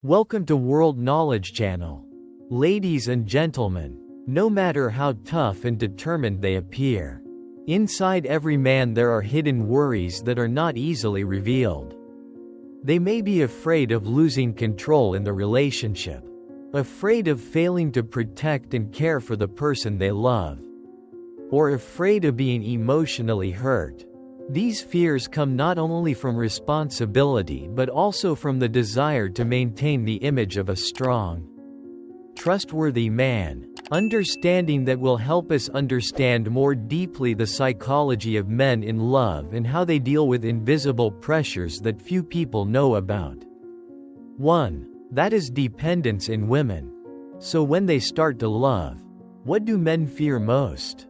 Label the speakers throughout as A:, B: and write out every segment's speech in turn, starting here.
A: Welcome to World Knowledge Channel. Ladies and gentlemen, no matter how tough and determined they appear, inside every man there are hidden worries that are not easily revealed. They may be afraid of losing control in the relationship, afraid of failing to protect and care for the person they love, or afraid of being emotionally hurt. These fears come not only from responsibility but also from the desire to maintain the image of a strong, trustworthy man. Understanding that will help us understand more deeply the psychology of men in love and how they deal with invisible pressures that few people know about. 1. That is dependence in women. So when they start to love, what do men fear most?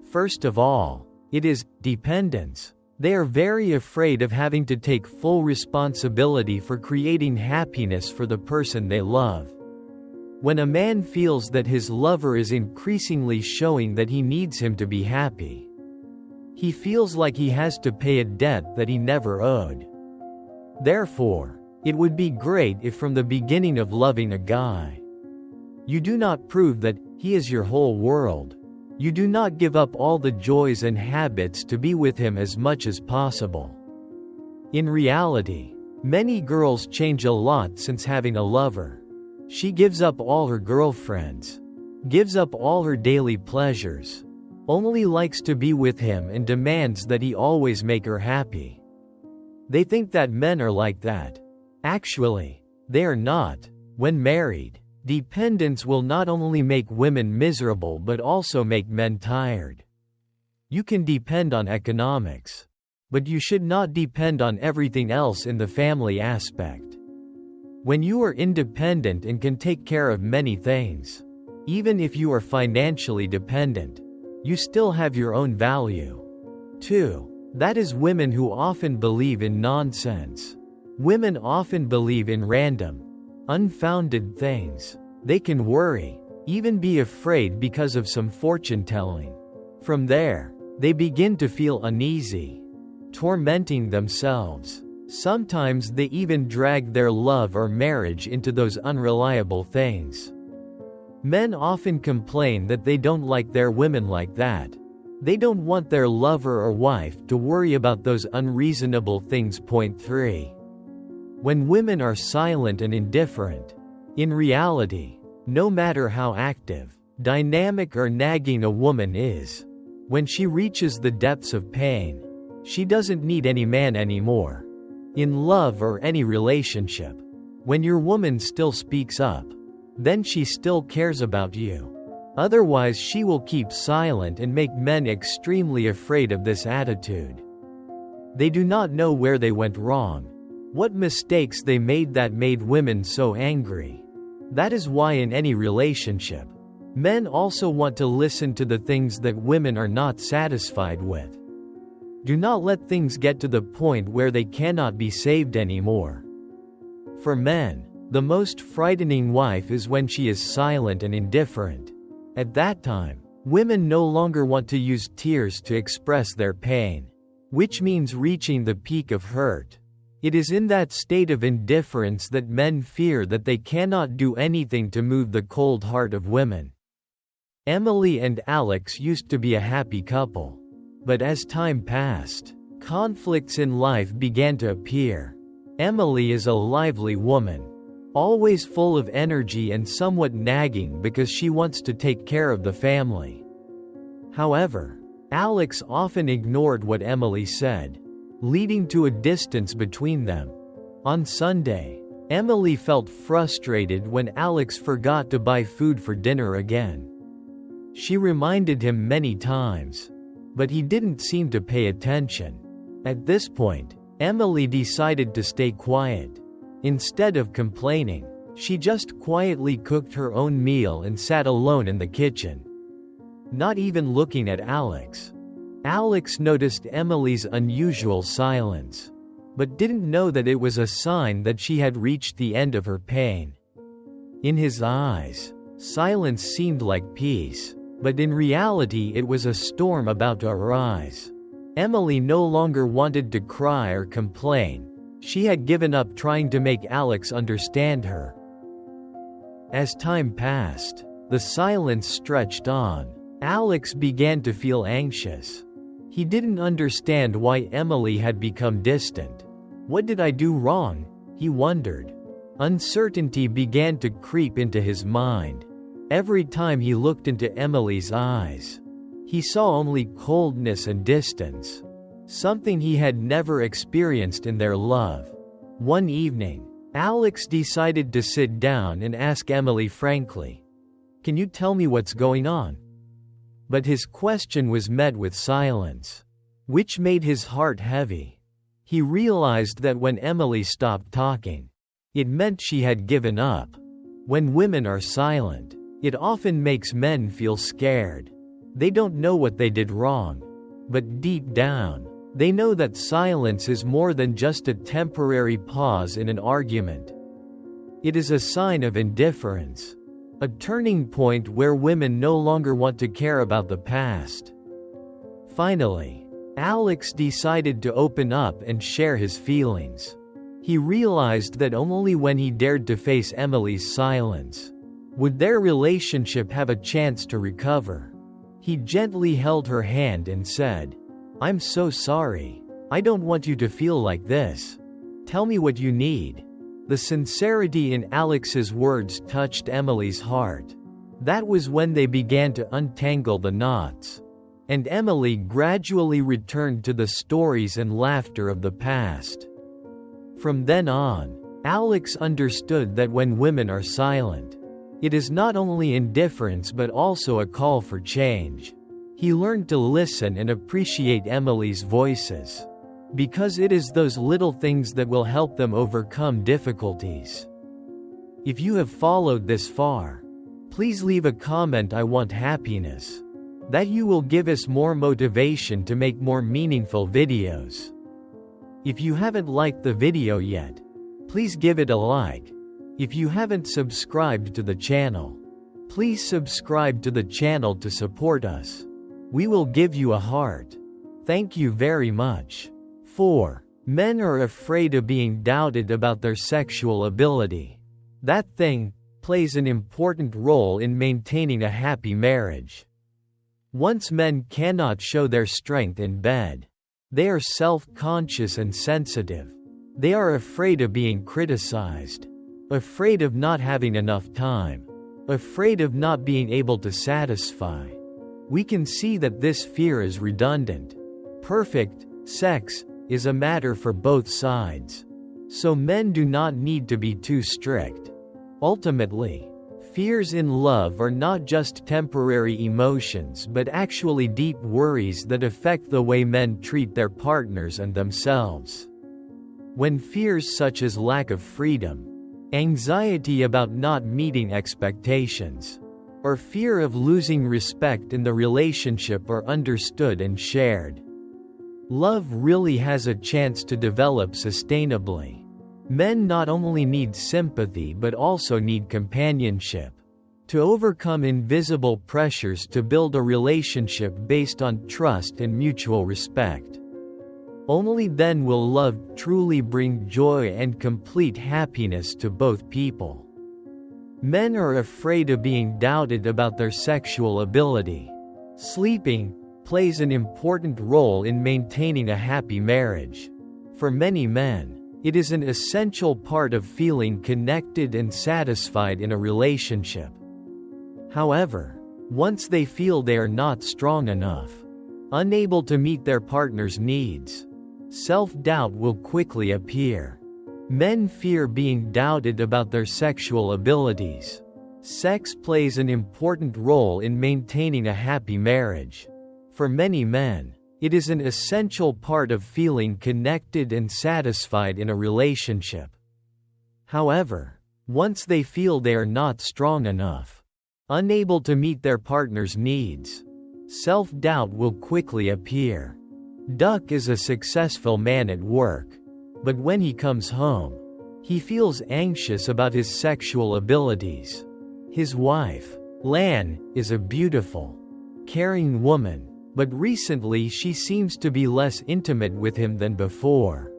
A: First of all, it is dependence. They are very afraid of having to take full responsibility for creating happiness for the person they love. When a man feels that his lover is increasingly showing that he needs him to be happy, he feels like he has to pay a debt that he never owed. Therefore, it would be great if from the beginning of loving a guy, you do not prove that he is your whole world. You do not give up all the joys and habits to be with him as much as possible. In reality, many girls change a lot since having a lover. She gives up all her girlfriends, gives up all her daily pleasures, only likes to be with him and demands that he always make her happy. They think that men are like that. Actually, they are not. When married, dependence will not only make women miserable but also make men tired. You can depend on economics, but you should not depend on everything else in the family aspect. When you are independent and can take care of many things, even if you are financially dependent, you still have your own value. 2. That is women who often believe in nonsense. Women often believe in random, unfounded things. They can worry, even be afraid because of some fortune-telling. From there, they begin to feel uneasy, tormenting themselves. Sometimes they even drag their love or marriage into those unreliable things. Men often complain that they don't like their women like that. They don't want their lover or wife to worry about those unreasonable things. Point 3. When women are silent and indifferent, in reality, no matter how active, dynamic or nagging a woman is, when she reaches the depths of pain, she doesn't need any man anymore. In love or any relationship, when your woman still speaks up, then she still cares about you. Otherwise she will keep silent and make men extremely afraid of this attitude. They do not know where they went wrong, what mistakes they made that made women so angry. That is why in any relationship, men also want to listen to the things that women are not satisfied with. Do not let things get to the point where they cannot be saved anymore. For men, the most frightening wife is when she is silent and indifferent. At that time, women no longer want to use tears to express their pain, which means reaching the peak of hurt. It is in that state of indifference that men fear that they cannot do anything to move the cold heart of women. Emily and Alex used to be a happy couple. But as time passed, conflicts in life began to appear. Emily is a lively woman, always full of energy and somewhat nagging because she wants to take care of the family. However, Alex often ignored what Emily said, leading to a distance between them. On Sunday, Emily felt frustrated when Alex forgot to buy food for dinner again. She reminded him many times, but he didn't seem to pay attention. At this point, Emily decided to stay quiet. Instead of complaining, she just quietly cooked her own meal and sat alone in the kitchen, not even looking at Alex. Alex noticed Emily's unusual silence, but didn't know that it was a sign that she had reached the end of her pain. In his eyes, silence seemed like peace, but in reality it was a storm about to arise. Emily no longer wanted to cry or complain. She had given up trying to make Alex understand her. As time passed, the silence stretched on. Alex began to feel anxious. He didn't understand why Emily had become distant. What did I do wrong? He wondered. Uncertainty began to creep into his mind. Every time he looked into Emily's eyes, he saw only coldness and distance, something he had never experienced in their love. One evening, Alex decided to sit down and ask Emily frankly, "Can you tell me what's going on?" But his question was met with silence, which made his heart heavy. He realized that when Emily stopped talking, it meant she had given up. When women are silent, it often makes men feel scared. They don't know what they did wrong, but deep down, they know that silence is more than just a temporary pause in an argument. It is a sign of indifference, a turning point where women no longer want to care about the past. Finally, Alex decided to open up and share his feelings. He realized that only when he dared to face Emily's silence would their relationship have a chance to recover. He gently held her hand and said, "I'm so sorry. I don't want you to feel like this. Tell me what you need." The sincerity in Alex's words touched Emily's heart. That was when they began to untangle the knots, and Emily gradually returned to the stories and laughter of the past. From then on, Alex understood that when women are silent, it is not only indifference but also a call for change. He learned to listen and appreciate Emily's voices, because it is those little things that will help them overcome difficulties. If you have followed this far, please leave a comment. I want happiness. That you will give us more motivation to make more meaningful videos. If you haven't liked the video yet, please give it a like. If you haven't subscribed to the channel, please subscribe to the channel to support us. We will give you a heart. Thank you very much. 4. Men are afraid of being doubted about their sexual ability. That thing plays an important role in maintaining a happy marriage. Once men cannot show their strength in bed, they are self-conscious and sensitive. They are afraid of being criticized, afraid of not having enough time, afraid of not being able to satisfy. We can see that this fear is redundant. Perfect sex is a matter for both sides. So men do not need to be too strict. Ultimately, fears in love are not just temporary emotions but actually deep worries that affect the way men treat their partners and themselves. When fears such as lack of freedom, anxiety about not meeting expectations, or fear of losing respect in the relationship are understood and shared, love really has a chance to develop sustainably. Men not only need sympathy but also need companionship to overcome invisible pressures to build a relationship based on trust and mutual respect. Only then will love truly bring joy and complete happiness to both people. Men are afraid of being doubted about their sexual ability. Sleeping plays an important role in maintaining a happy marriage. For many men, it is an essential part of feeling connected and satisfied in a relationship. However, once they feel they are not strong enough, unable to meet their partner's needs, self-doubt will quickly appear. Men fear being doubted about their sexual abilities. Sex plays an important role in maintaining a happy marriage. For many men, it is an essential part of feeling connected and satisfied in a relationship. However, once they feel they are not strong enough, unable to meet their partner's needs, self-doubt will quickly appear. Duck is a successful man at work, but when he comes home, he feels anxious about his sexual abilities. His wife, Lan, is a beautiful, caring woman, but recently she seems to be less intimate with him than before.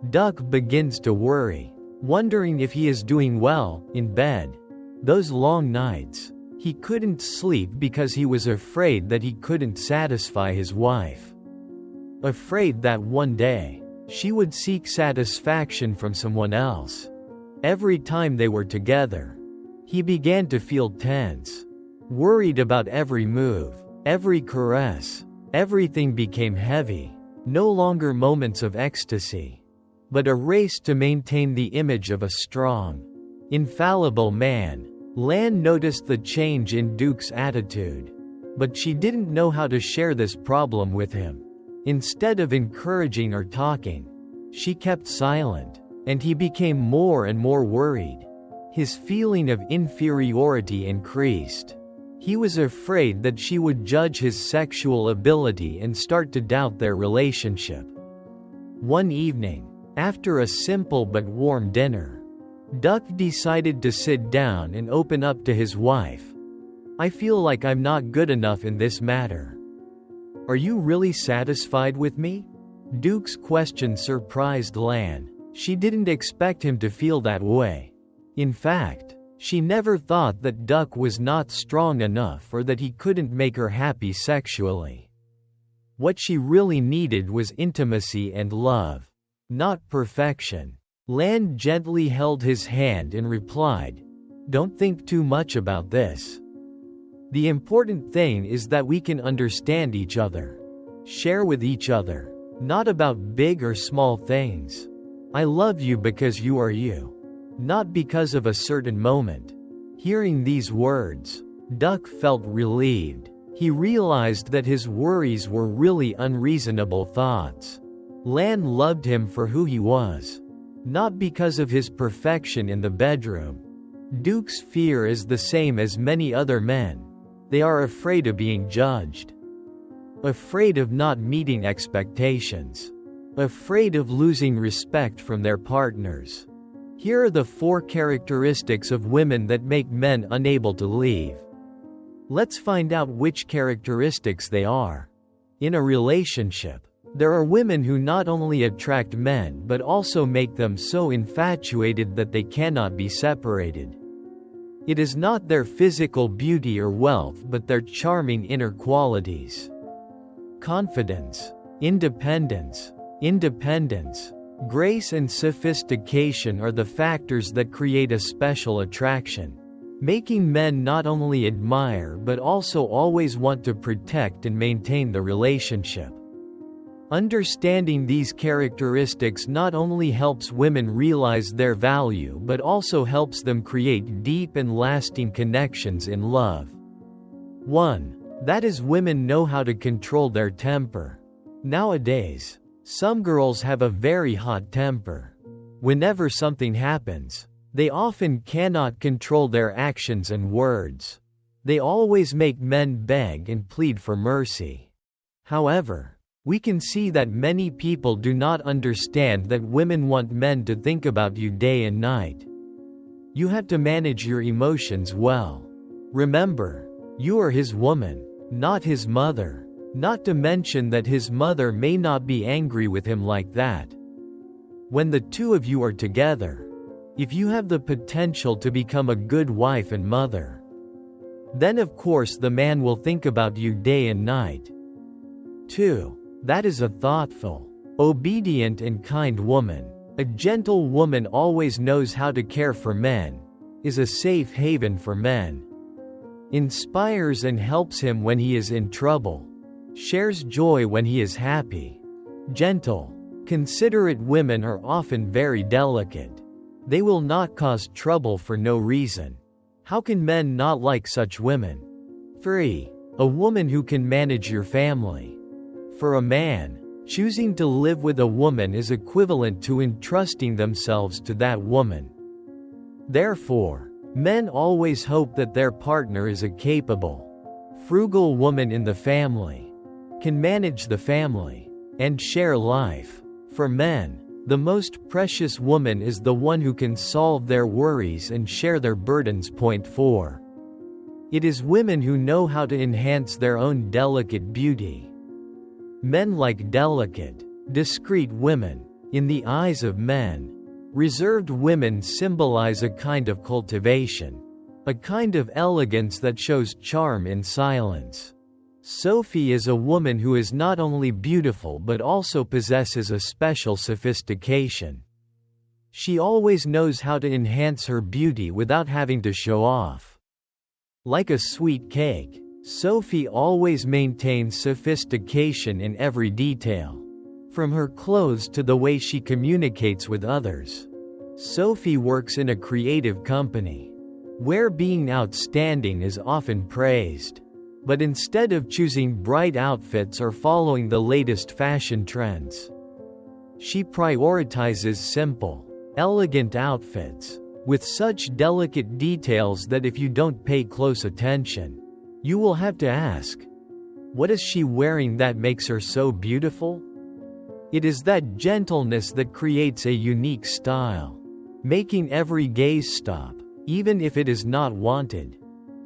A: Duck begins to worry, wondering if he is doing well in bed. Those long nights, he couldn't sleep because he was afraid that he couldn't satisfy his wife. Afraid that one day, she would seek satisfaction from someone else. Every time they were together, he began to feel tense, worried about every move, every caress. Everything became heavy, no longer moments of ecstasy, but a race to maintain the image of a strong, infallible man. Lan noticed the change in Duke's attitude, but she didn't know how to share this problem with him. Instead of encouraging or talking, she kept silent, and he became more and more worried. His feeling of inferiority increased. He was afraid that she would judge his sexual ability and start to doubt their relationship. One evening, after a simple but warm dinner, Duck decided to sit down and open up to his wife. "I feel like I'm not good enough in this matter. Are you really satisfied with me?" Duke's question surprised Lan. She didn't expect him to feel that way. In fact, she never thought that Duck was not strong enough or that he couldn't make her happy sexually. What she really needed was intimacy and love, not perfection. Lan gently held his hand and replied, "Don't think too much about this. The important thing is that we can understand each other, share with each other, not about big or small things. I love you because you are you, not because of a certain moment." Hearing these words, Duck felt relieved. He realized that his worries were really unreasonable thoughts. Lan loved him for who he was, not because of his perfection in the bedroom. Duke's fear is the same as many other men. They are afraid of being judged, afraid of not meeting expectations, afraid of losing respect from their partners. Here are the 4 characteristics of women that make men unable to leave. Let's find out which characteristics they are. In a relationship, there are women who not only attract men but also make them so infatuated that they cannot be separated. It is not their physical beauty or wealth but their charming inner qualities. Confidence, independence, grace and sophistication are the factors that create a special attraction, making men not only admire but also always want to protect and maintain the relationship. Understanding these characteristics not only helps women realize their value but also helps them create deep and lasting connections in love. 1. That is, women know how to control their temper. Nowadays, some girls have a very hot temper. Whenever something happens, they often cannot control their actions and words. They always make men beg and plead for mercy. However, we can see that many people do not understand that women want men to think about you day and night. You have to manage your emotions well. Remember, you are his woman, not his mother. Not to mention that his mother may not be angry with him like that. When the two of you are together, if you have the potential to become a good wife and mother, then of course the man will think about you day and night. 2. That is a thoughtful, obedient and kind woman. A gentle woman always knows how to care for men, is a safe haven for men, inspires and helps him when he is in trouble, shares joy when he is happy. Gentle, considerate women are often very delicate. They will not cause trouble for no reason. How can men not like such women? 3. A woman who can manage your family. For a man, choosing to live with a woman is equivalent to entrusting themselves to that woman. Therefore, men always hope that their partner is a capable, frugal woman in the family, can manage the family, and share life. For men, the most precious woman is the one who can solve their worries and share their burdens. Point 4. It is women who know how to enhance their own delicate beauty. Men like delicate, discreet women. In the eyes of men, reserved women symbolize a kind of cultivation. a kind of elegance that shows charm in silence. Sophie is a woman who is not only beautiful but also possesses a special sophistication. She always knows how to enhance her beauty without having to show off. Like a sweet cake, Sophie always maintains sophistication in every detail. From her clothes to the way she communicates with others. Sophie works in a creative company, where being outstanding is often praised. But instead of choosing bright outfits or following the latest fashion trends, she prioritizes simple, elegant outfits, with such delicate details that if you don't pay close attention, you will have to ask, what is she wearing that makes her so beautiful? It is that gentleness that creates a unique style, making every gaze stop, even if it is not wanted.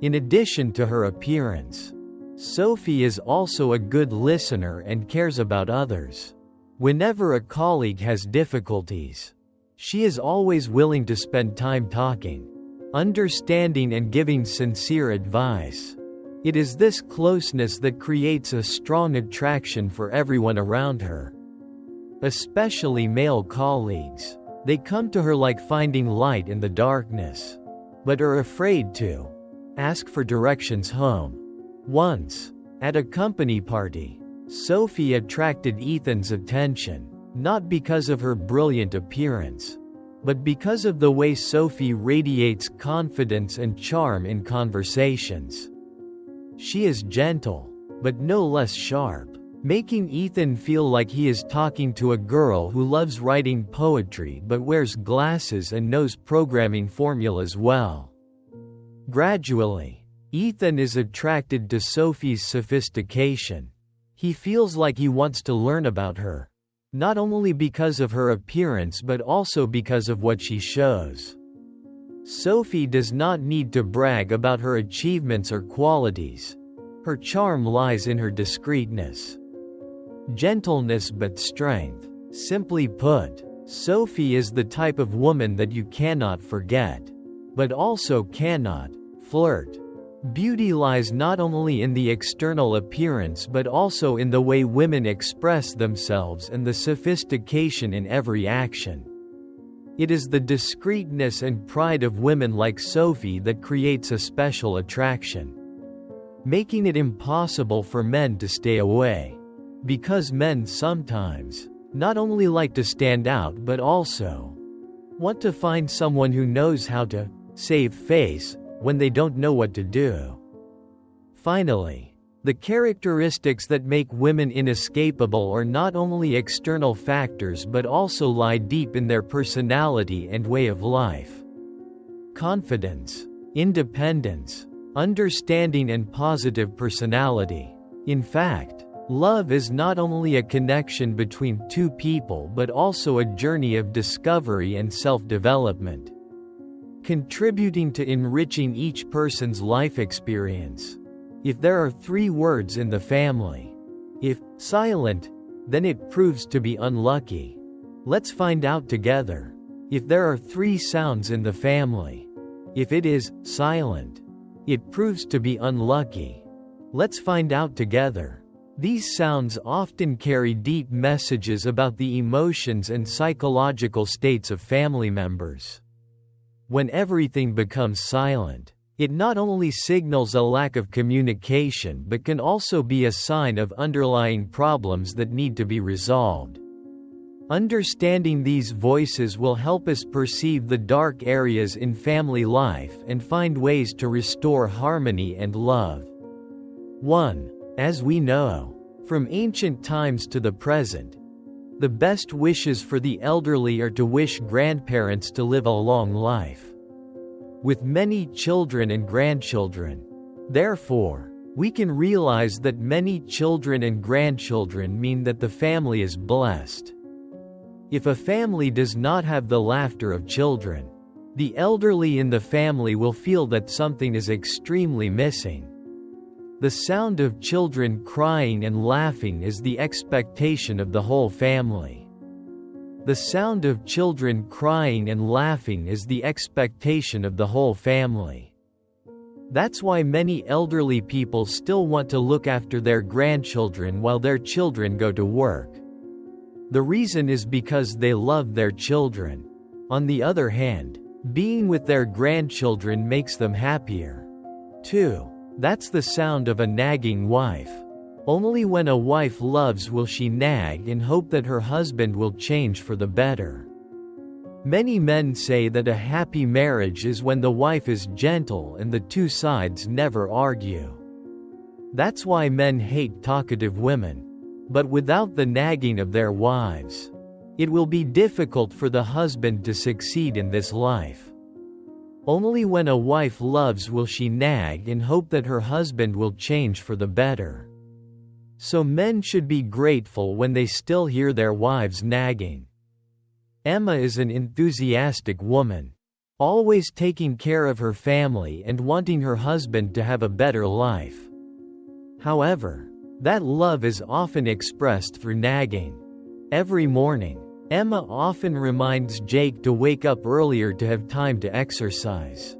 A: In addition to her appearance, Sophie is also a good listener and cares about others. Whenever a colleague has difficulties, she is always willing to spend time talking, understanding and giving sincere advice. It is this closeness that creates a strong attraction for everyone around her. Especially male colleagues. They come to her like finding light in the darkness, but are afraid to ask for directions home. Once, at a company party, Sophie attracted Ethan's attention, not because of her brilliant appearance, but because of the way Sophie radiates confidence and charm in conversations. She is gentle, but no less sharp, making Ethan feel like he is talking to a girl who loves writing poetry but wears glasses and knows programming formulas well. Gradually, Ethan is attracted to Sophie's sophistication. He feels like he wants to learn about her, not only because of her appearance but also because of what she shows. Sophie does not need to brag about her achievements or qualities. Her charm lies in her discreetness. Gentleness but strength. Simply put, Sophie is the type of woman that you cannot forget, but also cannot flirt. Beauty lies not only in the external appearance but also in the way women express themselves and the sophistication in every action. It is the discreetness and pride of women like Sophie that creates a special attraction, making it impossible for men to stay away. Because men sometimes not only like to stand out but also want to find someone who knows how to save face when they don't know what to do. Finally, the characteristics that make women inescapable are not only external factors but also lie deep in their personality and way of life. Confidence, independence, understanding and positive personality. In fact, love is not only a connection between two people but also a journey of discovery and self-development, contributing to enriching each person's life experience. If there are 3 words in the family, if silent, then it proves to be unlucky. Let's find out together. If there are 3 sounds in the family, if it is silent, it proves to be unlucky. Let's find out together. These sounds often carry deep messages about the emotions and psychological states of family members. When everything becomes silent, it not only signals a lack of communication but can also be a sign of underlying problems that need to be resolved. Understanding these voices will help us perceive the dark areas in family life and find ways to restore harmony and love. 1. As we know, from ancient times to the present, the best wishes for the elderly are to wish grandparents to live a long life, with many children and grandchildren. Therefore, we can realize that many children and grandchildren mean that the family is blessed. If a family does not have the laughter of children, the elderly in the family will feel that something is extremely missing. The sound of children crying and laughing is the expectation of the whole family. The sound of children crying and laughing is the expectation of the whole family. That's why many elderly people still want to look after their grandchildren while their children go to work. The reason is because they love their children. On the other hand, being with their grandchildren makes them happier. 2. That's the sound of a nagging wife. Only when a wife loves will she nag and hope that her husband will change for the better. Many men say that a happy marriage is when the wife is gentle and the two sides never argue. That's why men hate talkative women. But without the nagging of their wives, it will be difficult for the husband to succeed in this life. Only when a wife loves will she nag and hope that her husband will change for the better. So men should be grateful when they still hear their wives nagging. Emma is an enthusiastic woman, always taking care of her family and wanting her husband to have a better life. However, that love is often expressed through nagging. Every morning, Emma often reminds Jake to wake up earlier to have time to exercise.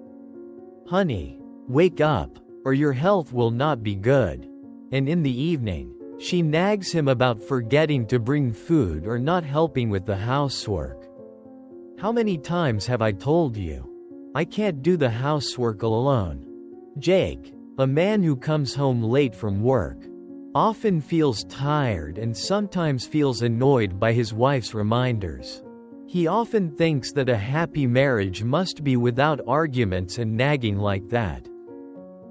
A: "Honey, wake up, or your health will not be good." And in the evening, she nags him about forgetting to bring food or not helping with the housework. "How many times have I told you? I can't do the housework alone." Jake, a man who comes home late from work, often feels tired and sometimes feels annoyed by his wife's reminders. He often thinks that a happy marriage must be without arguments and nagging like that.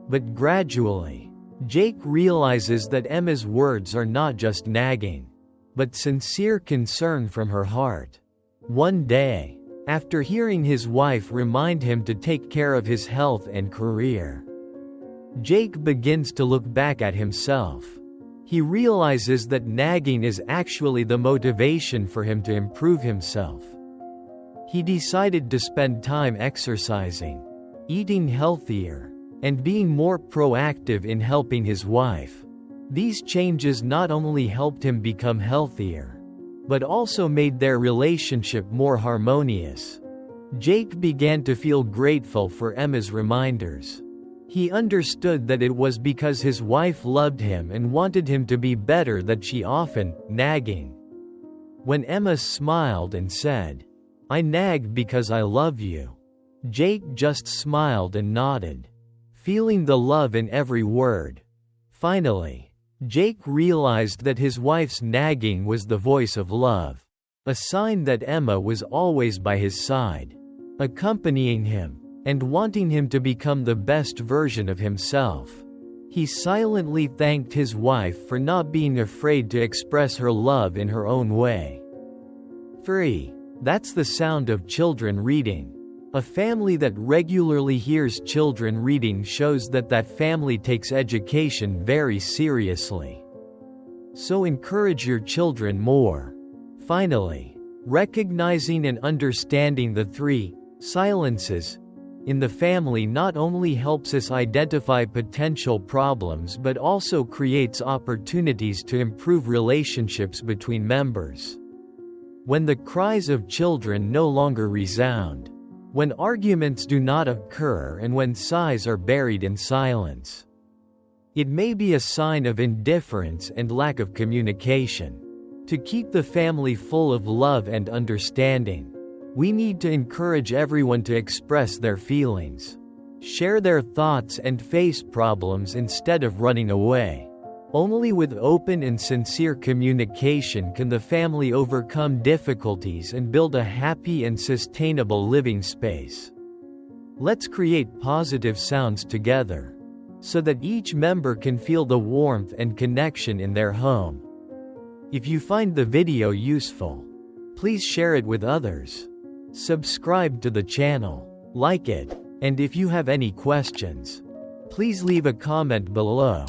A: But gradually, Jake realizes that Emma's words are not just nagging, but sincere concern from her heart. One day, after hearing his wife remind him to take care of his health and career, Jake begins to look back at himself. He realizes that nagging is actually the motivation for him to improve himself. He decided to spend time exercising, eating healthier, and being more proactive in helping his wife. These changes not only helped him become healthier, but also made their relationship more harmonious. Jake began to feel grateful for Emma's reminders. He understood that it was because his wife loved him and wanted him to be better that she often nagging. When Emma smiled and said, "I nag because I love you," Jake just smiled and nodded, feeling the love in every word. Finally, Jake realized that his wife's nagging was the voice of love, a sign that Emma was always by his side, accompanying him, and wanting him to become the best version of himself. He silently thanked his wife for not being afraid to express her love in her own way. 3. That's the sound of children reading. A family that regularly hears children reading shows that that family takes education very seriously. So encourage your children more. Finally, recognizing and understanding the 3 silences in the family not only helps us identify potential problems but also creates opportunities to improve relationships between members. When the cries of children no longer resound, when arguments do not occur, and when sighs are buried in silence, it may be a sign of indifference and lack of communication. To keep the family full of love and understanding, we need to encourage everyone to express their feelings, share their thoughts and face problems instead of running away. Only with open and sincere communication can the family overcome difficulties and build a happy and sustainable living space. Let's create positive sounds together, so that each member can feel the warmth and connection in their home. If you find the video useful, please share it with others. Subscribe to the channel, like it, and if you have any questions, please leave a comment below.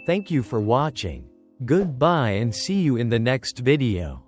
A: Thank you for watching. Goodbye and see you in the next video.